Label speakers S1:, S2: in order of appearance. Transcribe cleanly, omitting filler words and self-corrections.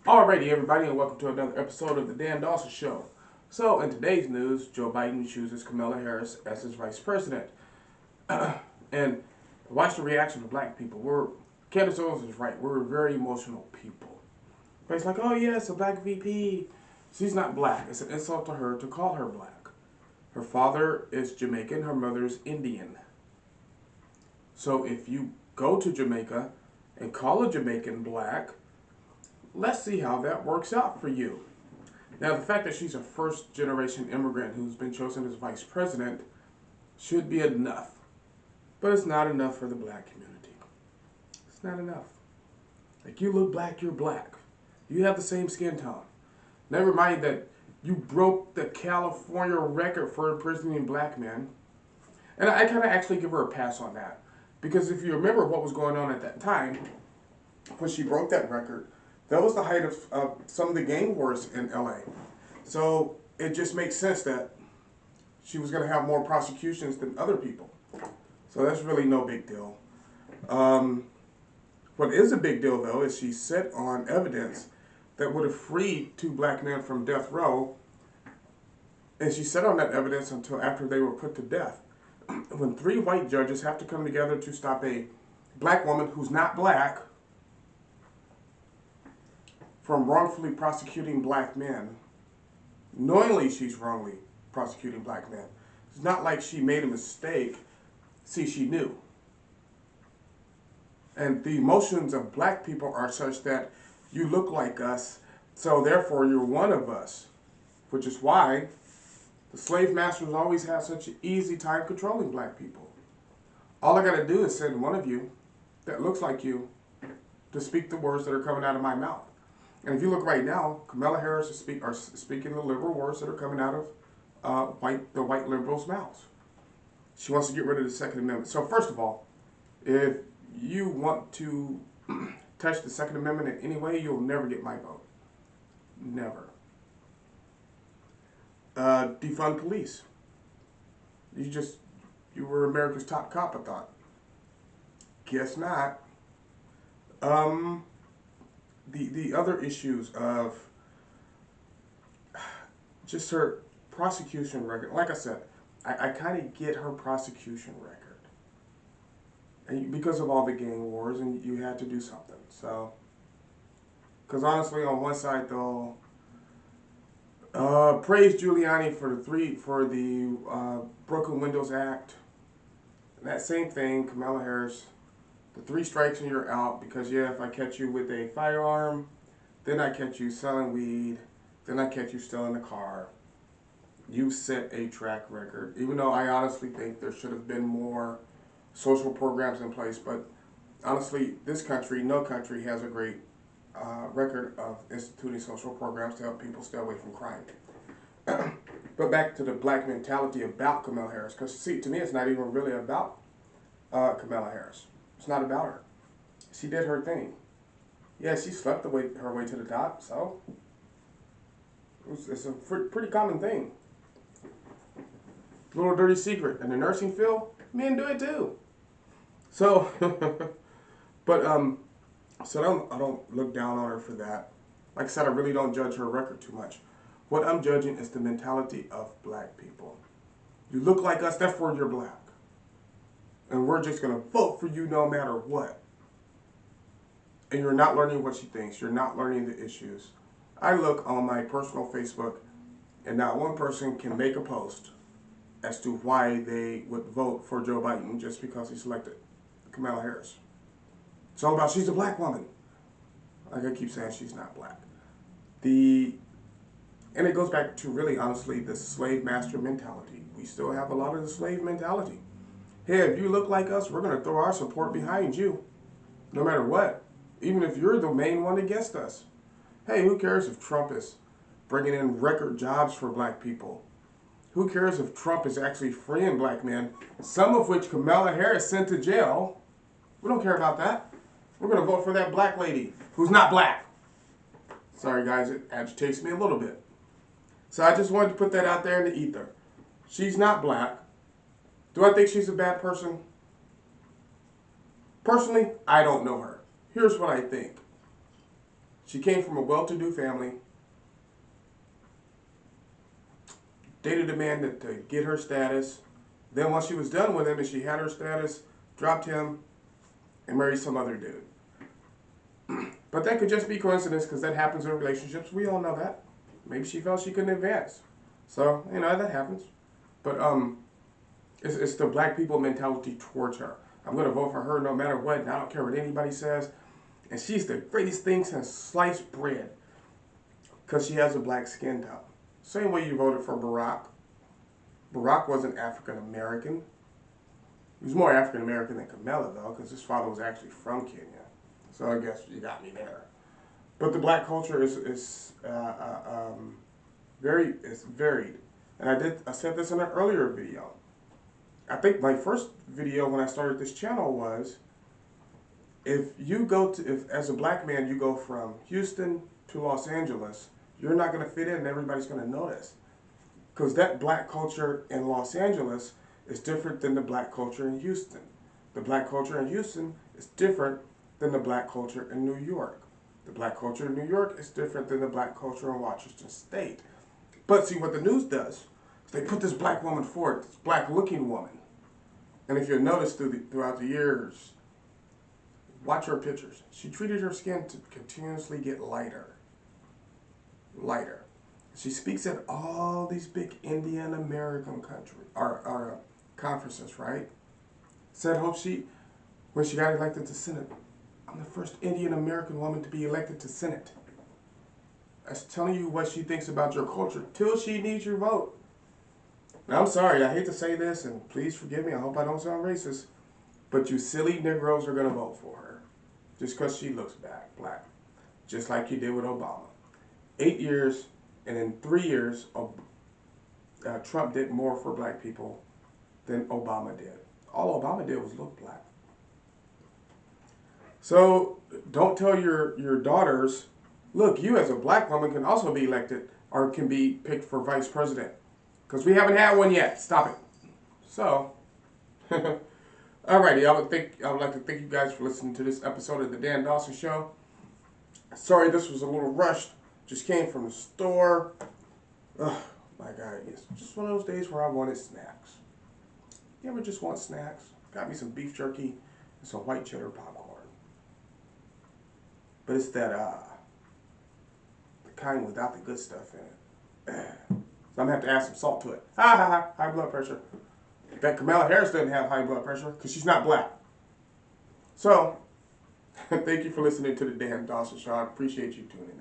S1: Alrighty, everybody, and welcome to another episode of the Dan Dawson Show. So, in today's news, Joe Biden chooses Kamala Harris as his vice president. And watch the reaction of black people. Candace Owens is right. We're very emotional people. But it's like, oh yes, a black VP. She's not black. It's an insult to her to call her black. Her father is Jamaican. Her mother is Indian. So if you go to Jamaica and call a Jamaican black, let's see how that works out for you. Now, the fact that she's a first generation immigrant who's been chosen as vice president should be enough. But it's not enough for the black community. It's not enough. Like, you look black, you're black. You have the same skin tone. Never mind that you broke the California record for imprisoning black men. And I kind of actually give her a pass on that. Because if you remember what was going on at that time, when she broke that record, that was the height of some of the gang wars in LA. So it just makes sense that she was going to have more prosecutions than other people. So that's really no big deal. What is a big deal, though, is she set on evidence that would have freed two black men from death row. And she set on that evidence until after they were put to death. When three white judges have to come together to stop a black woman who's not black from wrongfully prosecuting black men, knowingly she's wrongly prosecuting black men. It's not like she made a mistake. See, she knew. And the emotions of black people are such that you look like us, so therefore you're one of us. Which is why the slave masters always have such an easy time controlling black people. All I gotta do is send one of you that looks like you to speak the words that are coming out of my mouth. And if you look right now, Kamala Harris is speaking the liberal words that are coming out of the white liberals' mouths. She wants to get rid of the Second Amendment. So first of all, if you want to touch the Second Amendment in any way, you'll never get my vote. Never. Defund police. You were America's top cop, I thought. Guess not. The other issues of just her prosecution record. Like I said, I kind of get her prosecution record. And because of all the gang wars, and you had to do something. So, because honestly, on one side though, praise Giuliani for the Broken Windows Act. And that same thing, Kamala Harris, the 3 strikes and you're out. Because yeah, if I catch you with a firearm, then I catch you selling weed, then I catch you stealing a car. You set a track record. Even though I honestly think there should have been more social programs in place, but honestly, this country, no country has a great record of instituting social programs to help people stay away from crime. But back to the black mentality about Kamala Harris, because see, to me, it's not even really about Kamala Harris. It's not about her. She did her thing. Yeah, she slept her way to the top, so it's a pretty common thing. Little dirty secret. In the nursing field, men do it too. So, but so I don't look down on her for that. Like I said, I really don't judge her record too much. What I'm judging is the mentality of black people. You look like us, therefore you're black. And we're just going to vote for you no matter what. And you're not learning what she thinks. You're not learning the issues. I look on my personal Facebook, and not one person can make a post as to why they would vote for Joe Biden just because he selected Kamala Harris. It's all about she's a black woman. Like I keep saying, she's not black. And it goes back to really, honestly, the slave master mentality. We still have a lot of the slave mentality. Hey, if you look like us, we're going to throw our support behind you, no matter what. Even if you're the main one against us. Hey, who cares if Trump is bringing in record jobs for black people? Who cares if Trump is actually freeing black men, some of which Kamala Harris sent to jail? We don't care about that. We're going to vote for that black lady who's not black. Sorry, guys, it agitates me a little bit. So I just wanted to put that out there in the ether. She's not black. Do I think she's a bad person? Personally, I don't know her. Here's what I think. She came from a well-to-do family, dated a man to get her status. Then once she was done with him and she had her status, dropped him and married some other dude. But that could just be coincidence because that happens in relationships. We all know that. Maybe she felt she couldn't advance. So, that happens. But it's the black people mentality towards her. I'm going to vote for her no matter what, and I don't care what anybody says. And she's the greatest thing since sliced bread because she has a black skin tone. Same way you voted for Barack. Barack wasn't African American. He was more African American than Kamala, though, because his father was actually from Kenya. So I guess you got me there. But the black culture is varied. And I said this in an earlier video. I think my first video when I started this channel was, if as a black man you go from Houston to Los Angeles, you're not going to fit in and everybody's going to notice. Because that black culture in Los Angeles is different than the black culture in Houston. The black culture in Houston is different than the black culture in New York. The black culture in New York is different than the black culture in Washington State. But see what the news does, is they put this black woman forward, this black looking woman. And if you'll notice throughout the years, watch her pictures. She treated her skin to continuously get lighter. Lighter. She speaks at all these big Indian American conferences, right? Said when she got elected to Senate, I'm the first Indian American woman to be elected to Senate. That's telling you what she thinks about your culture till she needs your vote. Now, I'm sorry, I hate to say this, and please forgive me, I hope I don't sound racist, but you silly Negroes are going to vote for her just because she looks black, just like you did with Obama. 8 years, and in 3 years, Trump did more for black people than Obama did. All Obama did was look black. So don't tell your daughters, look, you as a black woman can also be elected or can be picked for vice president. Because we haven't had one yet. Stop it. So, alrighty, I would like to thank you guys for listening to this episode of the Dan Dawson Show. Sorry this was a little rushed. Just came from the store. Oh my God, it's just one of those days where I wanted snacks. You ever just want snacks? Got me some beef jerky and some white cheddar popcorn. But it's that the kind without the good stuff in it. So I'm going to have to add some salt to it. High blood pressure. In fact, Kamala Harris doesn't have high blood pressure because she's not black. So, thank you for listening to the Dan Dawson Show. I appreciate you tuning in.